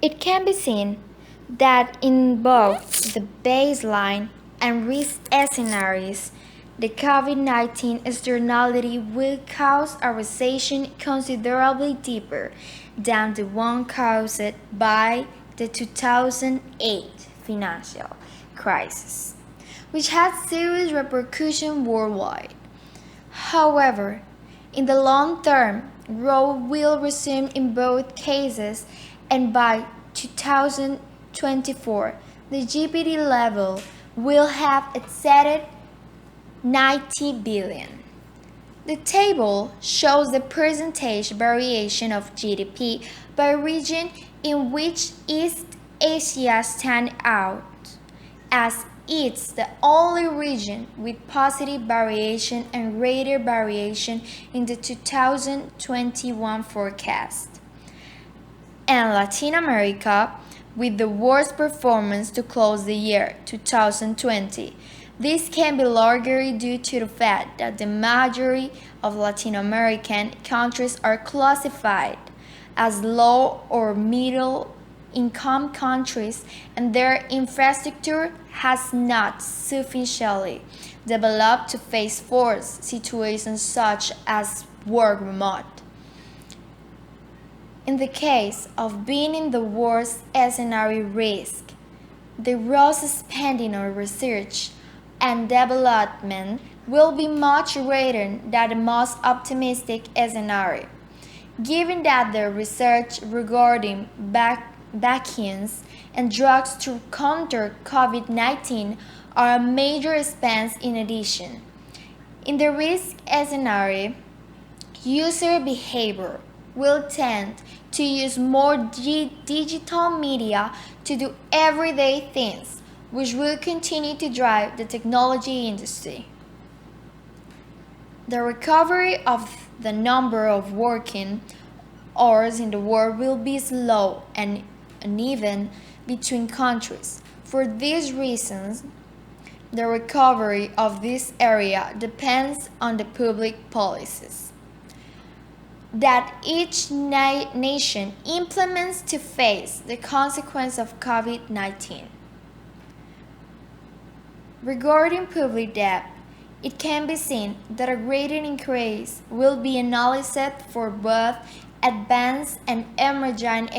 It can be seen that in both the baseline and risk scenarios, the COVID-19 externality will cause a recession considerably deeper than the one caused by the 2008 financial crisis, which had serious repercussions worldwide. However, in the long term, growth will resume in both cases, and by 2024, the GDP level will have exceeded 90 billion. The table shows the percentage variation of GDP by region, in which East Asia stands out as it's the only region with positive variation and greater variation in the 2021 forecast, and Latin America with the worst performance to close the year 2020. This can be largely due to the fact that the majority of Latin American countries are classified as low or middle income countries, and their infrastructure has not sufficiently developed to face forced situations such as work remote. In the case of being in the worst scenario risk, the gross spending on research and development will be much greater than the most optimistic scenario, given that the research regarding vaccines and drugs to counter COVID-19 are a major expense in addition. In the risk scenario, user behavior will tend to use more digital media to do everyday things, which will continue to drive the technology industry. The recovery of the number of working hours in the world will be slow and uneven between countries. For these reasons, the recovery of this area depends on the public policies that each nation implements to face the consequence of COVID-19. Regarding public debt, it can be seen that a greater increase will be analyzed for both advanced and emerging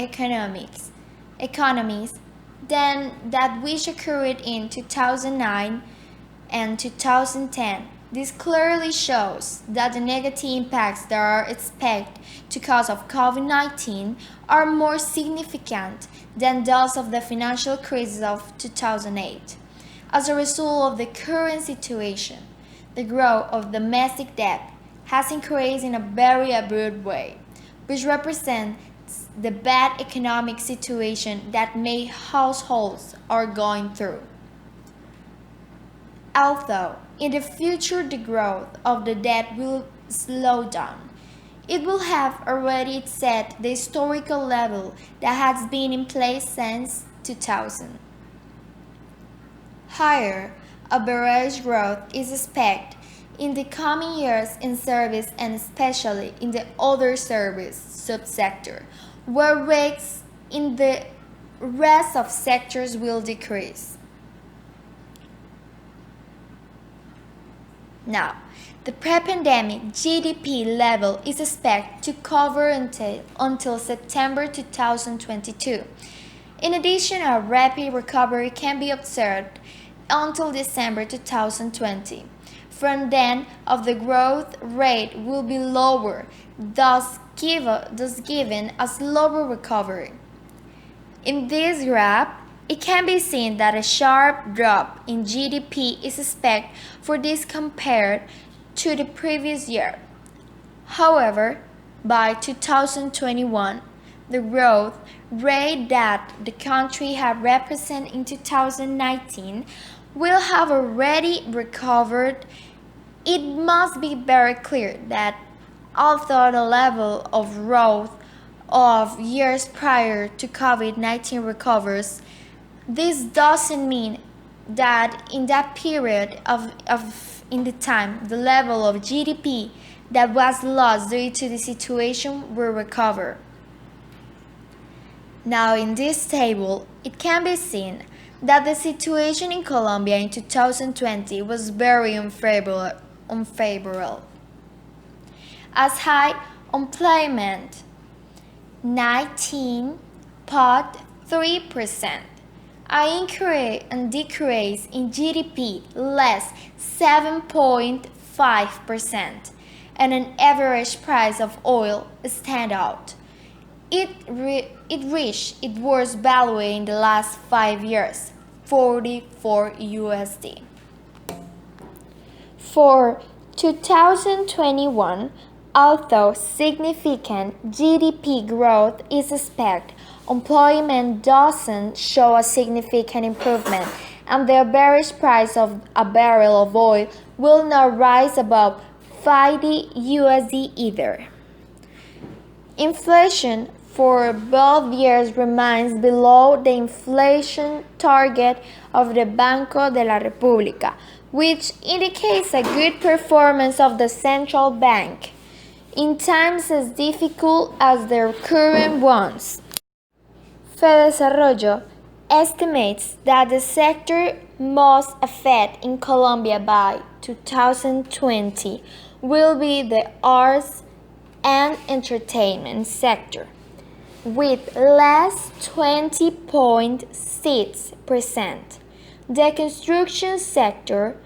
economies than that which occurred in 2009 and 2010. This clearly shows that the negative impacts that are expected to cause of COVID-19 are more significant than those of the financial crisis of 2008. As a result of the current situation, the growth of domestic debt has increased in a very abrupt way, which represents the bad economic situation that many households are going through. Although in the future the growth of the debt will slow down, it will have already set the historical level that has been in place since 2000. Higher average growth is expected in the coming years in service and especially in the other service subsector, where rates in the rest of sectors will decrease. Now, the pre-pandemic GDP level is expected to cover until September 2022. In addition, a rapid recovery can be observed until December 2020. From then on, the growth rate will be lower, thus giving a slower recovery. In this graph, it can be seen that a sharp drop in GDP is expected for this compared to the previous year. However, by 2021, the growth rate that the country had represented in 2019 will have already recovered. It must be very clear that although the level of growth of years prior to COVID-19 recovers, this doesn't mean that in that period in the time the level of GDP that was lost due to the situation will recover. Now, in this table, it can be seen that the situation in Colombia in 2020 was very unfavorable, as high unemployment 19.3%, an increase and decrease in GDP less 7.5%, and an average price of oil stand out. It reached its worst value in the last 5 years, 44 USD. For 2021, although significant GDP growth is expected, employment doesn't show a significant improvement, and the average price of a barrel of oil will not rise above 50 USD either. Inflation for both years remains below the inflation target of the Banco de la República, which indicates a good performance of the central bank in times as difficult as the current ones. FEDESarrollo estimates that the sector most affected in Colombia by 2020 will be the arts and entertainment sector, with less 20.6%, the construction sector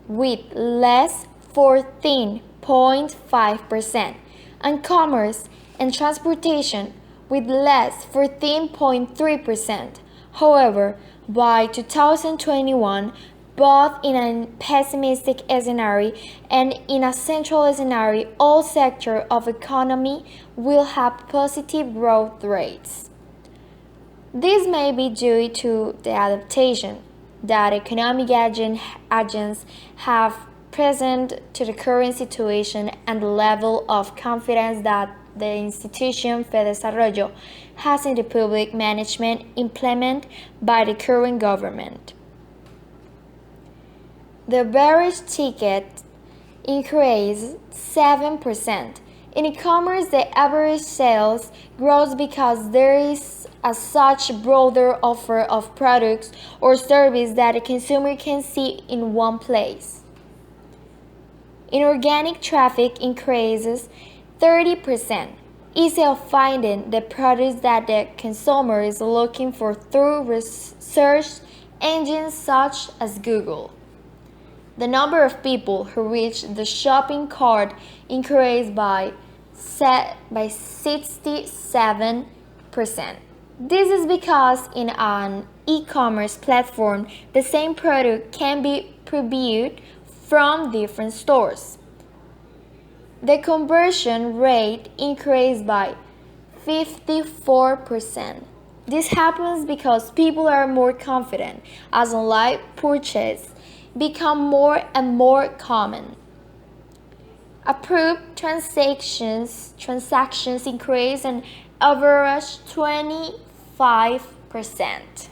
with less 14.5%, and commerce and transportation with less 14.3%. However, by 2021, both in a pessimistic scenario and in a central scenario, all sectors of economy will have positive growth rates. This may be due to the adaptation that economic agents have present to the current situation and the level of confidence that the institution FEDESarrollo has in the public management implemented by the current government. The average ticket increased 7%. In e-commerce, the average sales grows because there is a such broader offer of products or service that a consumer can see in one place. Inorganic traffic increases 30%, easy of finding the products that the consumer is looking for through search engines such as Google. The number of people who reach the shopping cart increased by 67%. This is because in an e-commerce platform, the same product can be previewed from different stores. The conversion rate increased by 54%. This happens because people are more confident as online purchases become more and more common. Approved transactions increase an average 25%.